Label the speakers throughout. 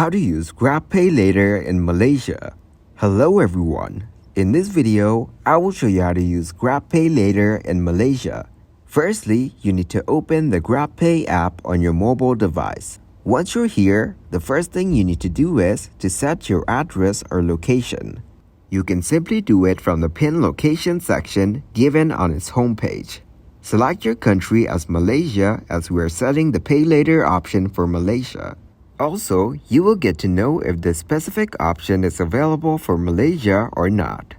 Speaker 1: How to use GrabPay later in Malaysia. Hello everyone. In this video, I will show you how to use GrabPay later in Malaysia. Firstly, you need to open the GrabPay app on your mobile device. Once you're here, the first thing you need to do is to set your address or location. You can simply do it from the pin location section given on its homepage. Select your country as Malaysia as we are setting the Pay Later option for Malaysia. Also, you will get to know if the specific option is available for Malaysia or not.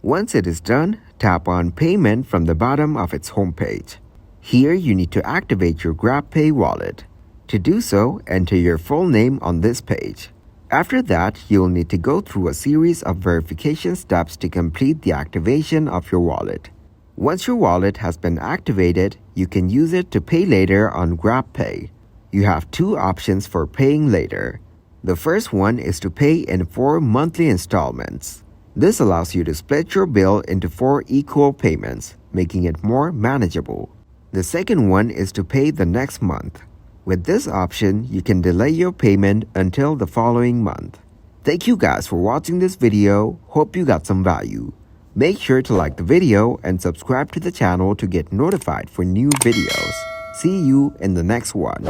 Speaker 1: Once it is done, tap on Payment from the bottom of its homepage. Here you need to activate your GrabPay wallet. To do so, enter your full name on this page. After that, you'll need to go through a series of verification steps to complete the activation of your wallet. Once your wallet has been activated, you can use it to pay later on GrabPay. You have two options for paying later. The first one is to pay in 4 monthly installments. This allows you to split your bill into 4 equal payments, making it more manageable. The second one is to pay the next month. With this option, you can delay your payment until the following month. Thank you guys for watching this video. Hope you got some value. Make sure to like the video and subscribe to the channel to get notified for new videos. See you in the next one.